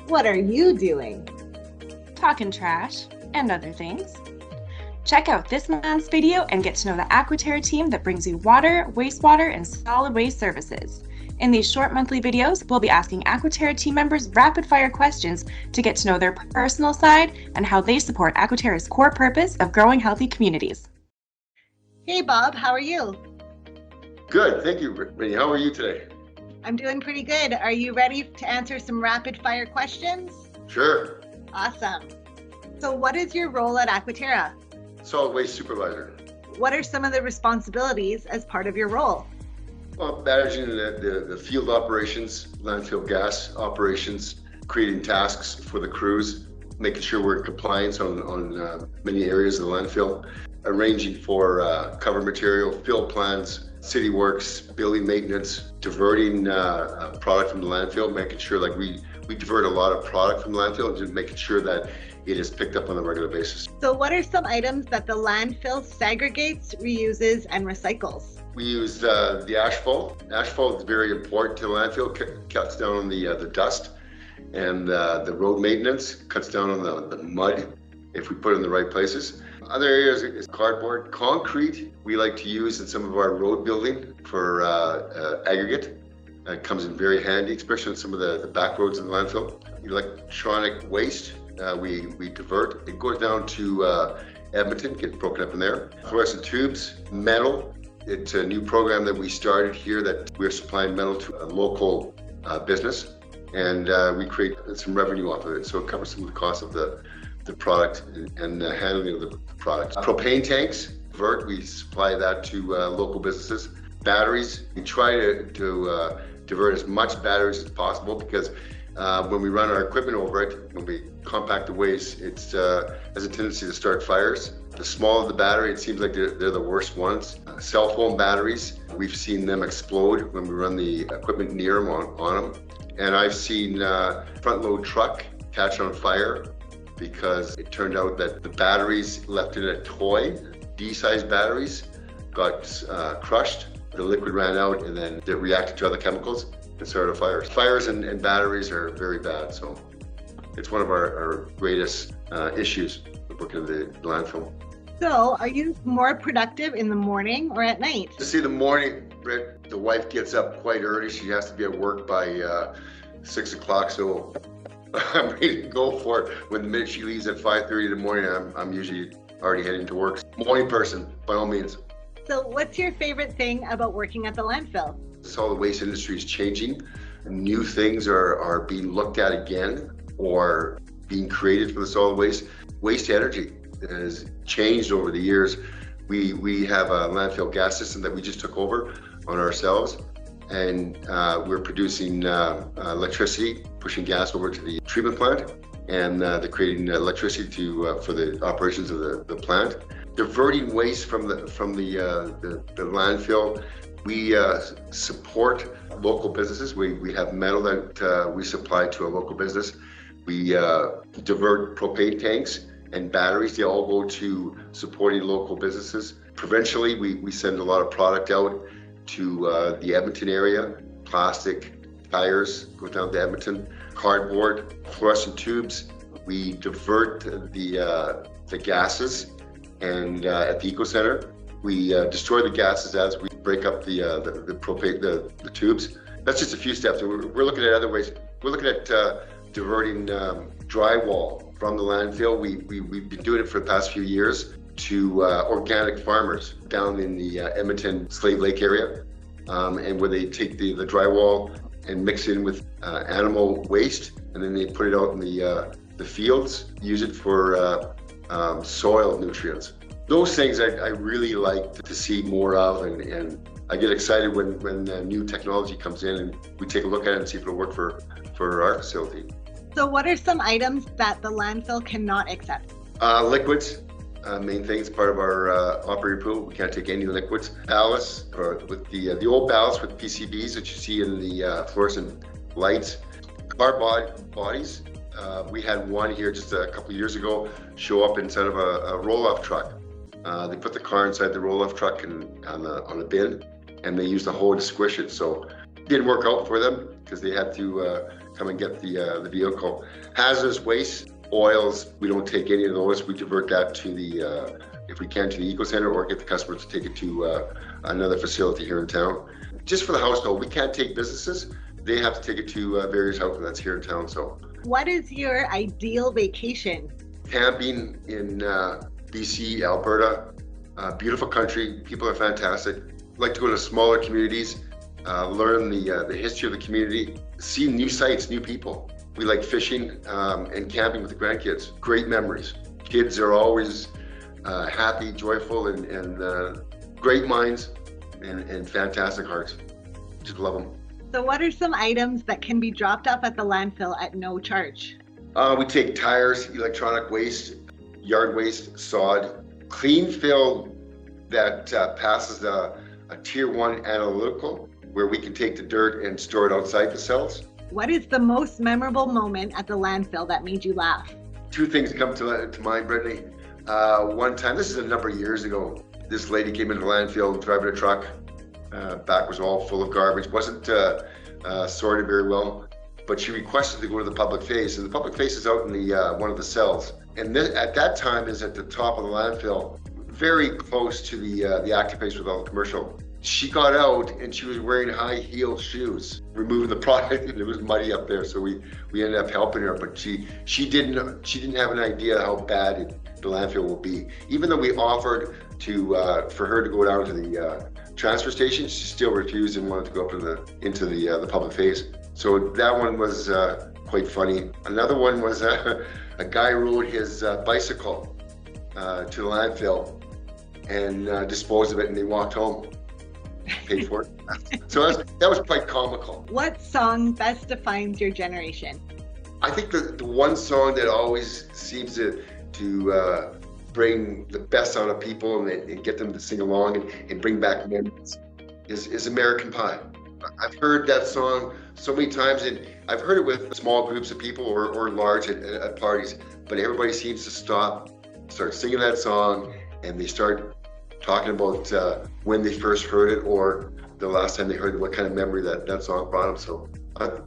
What are you doing? Talking trash and other things. Check out this month's video and get to know the Aquaterra team that brings you water, wastewater, and solid waste services. In these short monthly videos, we'll be asking Aquaterra team members rapid-fire questions to get to know their personal side and how they support Aquaterra's core purpose of growing healthy communities. Hey Bob, how are you? Good, thank you, Brittany. How are you today? I'm doing pretty good. Are you ready to answer some rapid-fire questions? Sure. Awesome. So what is your role at Aquaterra? Solid Waste Supervisor. What are some of the responsibilities as part of your role? Well, managing the field operations, landfill gas operations, creating tasks for the crews, making sure we're in compliance on many areas of the landfill, arranging for cover material, fill plans, city works, building maintenance, diverting product from the landfill, making sure like we divert a lot of product from the landfill and just making sure that it is picked up on a regular basis. So what are some items that the landfill segregates, reuses, and recycles? We use the asphalt. Asphalt is very important to the landfill, cuts down on the dust, and the road maintenance cuts down on the mud if we put it in the right places. Other areas is cardboard. Concrete we like to use in some of our road building for aggregate. It comes in very handy, especially on some of the back roads in the landfill. Electronic waste we divert. It goes down to Edmonton, gets broken up in there. Fluorescent tubes, metal. It's a new program that we started here that we're supplying metal to a local business, and we create some revenue off of it. So it covers some of the cost of the product and the handling of the product. Propane tanks, we supply that to local businesses. Batteries, we try to divert as much batteries as possible because when we run our equipment over it, when we compact the waste, it has a tendency to start fires. The smaller the battery, it seems like they're the worst ones. Cell phone batteries, we've seen them explode when we run the equipment near them on them. And I've seen front load truck catch on fire because it turned out that the batteries left in a toy, D-sized batteries, got crushed. The liquid ran out and then it reacted to other chemicals and started a fire. Fires and batteries are very bad, so it's one of our greatest issues with working at the landfill. So are you more productive in the morning or at night? To see the morning, Britt, the wife gets up quite early. She has to be at work by 6 o'clock, so I'm ready to go for it. When the minute she leaves at 5:30 in the morning, I'm usually already heading to work. Morning person, by all means. So what's your favorite thing about working at the landfill? The solid waste industry is changing. New things are being looked at again or being created for the solid waste. Waste energy has changed over the years. We have a landfill gas system that we just took over on ourselves, and we're producing electricity, pushing gas over to the treatment plant, and they're creating electricity for the operations of the plant. Diverting waste from the landfill. We support local businesses. We have metal that we supply to a local business. We divert propane tanks and batteries. They all go to supporting local businesses. Provincially, we send a lot of product out to the Edmonton area. Plastic, tires go down to Edmonton. Cardboard, fluorescent tubes. We divert the gases, and at the Eco Center, we destroy the gases as we break up the propane, the tubes. That's just a few steps. We're looking at other ways. We're looking at diverting drywall from the landfill. We've been doing it for the past few years to organic farmers down in the Edmonton Slave Lake area, and where they take the drywall and mix it in with animal waste, and then they put it out in the fields, use it for soil nutrients. Those things I really like to see more of, and I get excited when new technology comes in and we take a look at it and see if it'll work for our facility. So what are some items that the landfill cannot accept? Liquids, main thing. It's part of our operating pool. We can't take any liquids. Ballasts, with the old ballasts with PCBs that you see in the fluorescent lights. Car bodies. We had one here just a couple of years ago show up inside of a roll-off truck. They put the car inside the roll-off truck and on a bin, and they used a hose to squish it. So Didn't work out for them because they had to come and get the vehicle. Hazardous waste, oils, we don't take any of those. We divert that to the, if we can, to the eco center, or get the customers to take it to another facility here in town. Just for the household, we can't take businesses. They have to take it to various outlets here in town. So, what is your ideal vacation? Camping in BC, Alberta, beautiful country. People are fantastic. Like to go to smaller communities, learn the history of the community, see new sites, new people. We like fishing and camping with the grandkids. Great memories. Kids are always happy, joyful, and great minds and fantastic hearts. Just love them. So what are some items that can be dropped off at the landfill at no charge? We take tires, electronic waste, yard waste, sod, clean fill that passes a tier 1 analytical, where we can take the dirt and store it outside the cells. What is the most memorable moment at the landfill that made you laugh? Two things come to mind, Brittany. One time, this is a number of years ago, this lady came into the landfill driving a truck. Back was all full of garbage, wasn't sorted very well, but she requested to go to the public face, and the public face is out in the one of the cells. And at that time is at the top of the landfill, very close to the active face with all the commercial. She got out and she was wearing high heel shoes, removing the product, and it was muddy up there. So we ended up helping her, but she didn't have an idea how bad the landfill will be. Even though we offered for her to go down to the transfer station, she still refused and wanted to go up into the public face. So that one was quite funny. Another one was a guy rode his bicycle to the landfill and disposed of it, and they walked home. Paid for it. So that was quite comical. What song best defines your generation? I think the one song that always seems to bring the best out of people and get them to sing along and bring back memories is American Pie. I've heard that song so many times, and I've heard it with small groups of people or large at parties, but everybody seems to start singing that song, and they start talking about when they first heard it or the last time they heard it, what kind of memory that song brought them. So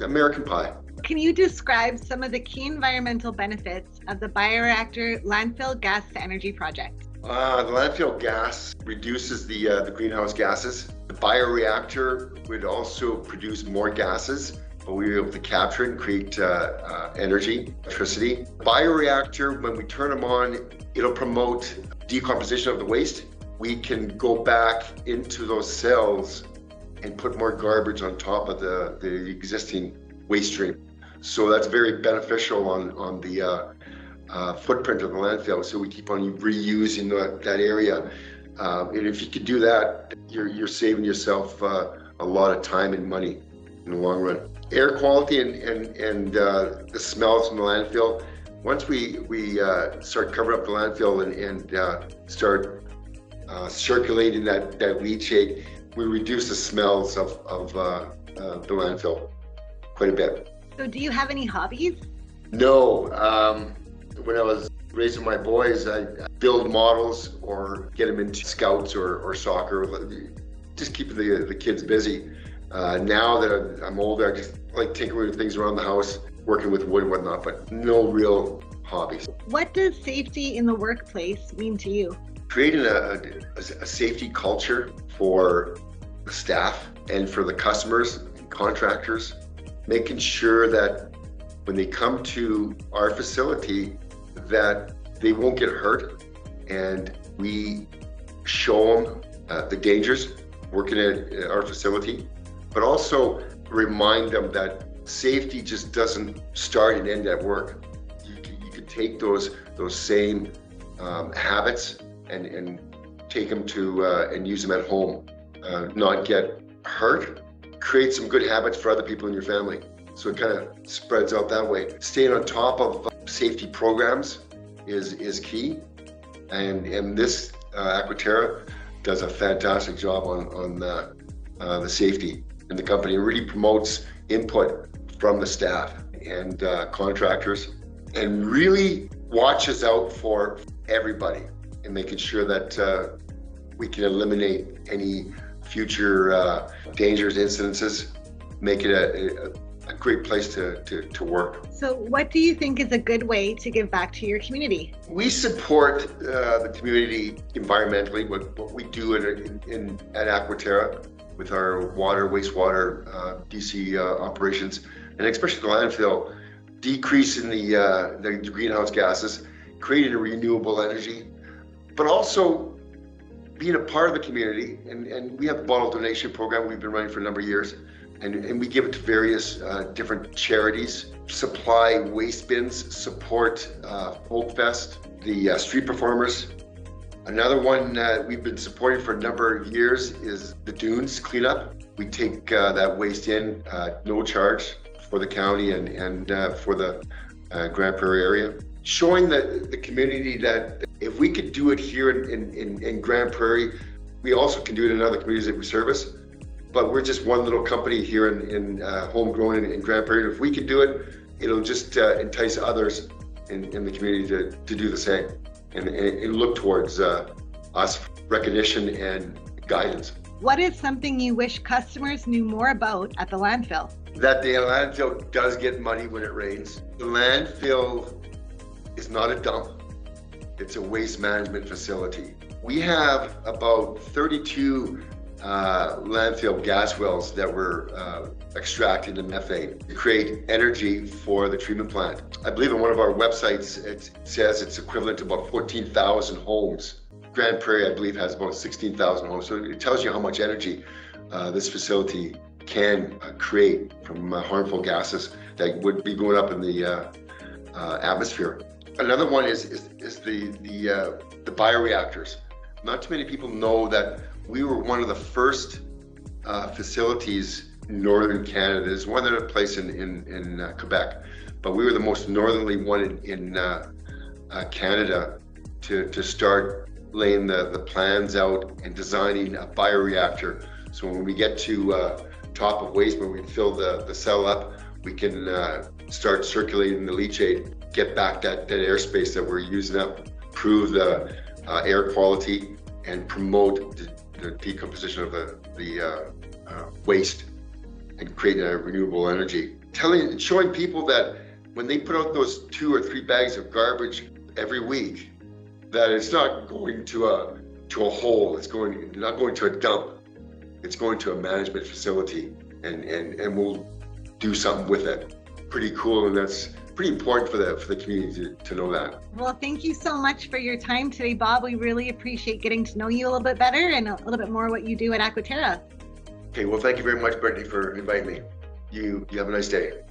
American Pie. Can you describe some of the key environmental benefits of the Bioreactor landfill gas to energy project? The landfill gas reduces the greenhouse gases. The bioreactor would also produce more gases, but we were able to capture it and create energy, electricity. Bioreactor, when we turn them on, it'll promote decomposition of the waste. We can go back into those cells and put more garbage on top of the existing waste stream. So that's very beneficial on the footprint of the landfill. So we keep on reusing that area. And if you could do that, you're saving yourself a lot of time and money in the long run. Air quality and the smells from the landfill. Once we start covering up the landfill and start circulating that leachate, we reduce the smells of the landfill quite a bit. So do you have any hobbies? No. When I was raising my boys, I build models or get them into scouts or soccer, just keeping the kids busy. Now that I'm older, I just like tinkering with things around the house, working with wood and whatnot, but no real hobbies. What does safety in the workplace mean to you? Creating a safety culture for the staff and for the customers and contractors, making sure that when they come to our facility that they won't get hurt, and we show them the dangers working at our facility, but also remind them that safety just doesn't start and end at work. You could take those same habits and take them to and use them at home, not get hurt, create some good habits for other people in your family. So it kind of spreads out that way. Staying on top of safety programs is key, and this Aquaterra does a fantastic job on the safety in the company. It really promotes input from the staff and contractors, and really watches out for everybody and making sure that we can eliminate any future dangerous incidences make it a great place to work. So what do you think is a good way to give back to your community? We support the community environmentally, what we do at Aquaterra with our water, wastewater, DC operations, and especially the landfill, decreasing the greenhouse gases, creating a renewable energy, but also being a part of the community. And we have a bottle donation program we've been running for a number of years, and we give it to various different charities, supply waste bins, support Folk Fest, the street performers. Another one that we've been supporting for a number of years is the dunes cleanup. We take that waste in, no charge for the county and for the Grand Prairie area. Showing the community that if we could do it here in Grand Prairie, we also can do it in other communities that we service. But we're just one little company here in homegrown in Grand Prairie. If we can do it, it'll just entice others in the community to do the same and look towards us recognition and guidance. What is something you wish customers knew more about at the landfill? That the landfill does get muddy when it rains. The landfill is not a dump. It's a waste management facility. We have about 32 landfill gas wells that were extracting the methane to create energy for the treatment plant. I believe on one of our websites it says it's equivalent to about 14,000 homes. Grand Prairie, I believe, has about 16,000 homes. So it tells you how much energy this facility can create from harmful gases that would be going up in the atmosphere. Another one is the bioreactors. Not too many people know that we were one of the first facilities in northern Canada. There's one other place in Quebec, but we were the most northerly one in Canada to start laying the plans out and designing a bioreactor. So when we get to top of waste, when we fill the cell up, we can start circulating the leachate, get back that airspace that we're using up, improve the air quality, and promote the decomposition of the waste and create a renewable energy. Showing people that when they put out those 2 or 3 bags of garbage every week, that it's not going to a hole, it's not going to a dump, it's going to a management facility, and we'll do something with it. Pretty cool, and that's pretty important for the community to know that. Well, thank you so much for your time today, Bob. We really appreciate getting to know you a little bit better and a little bit more what you do at Aquaterra. Okay, well, thank you very much, Brittany, for inviting me. You have a nice day.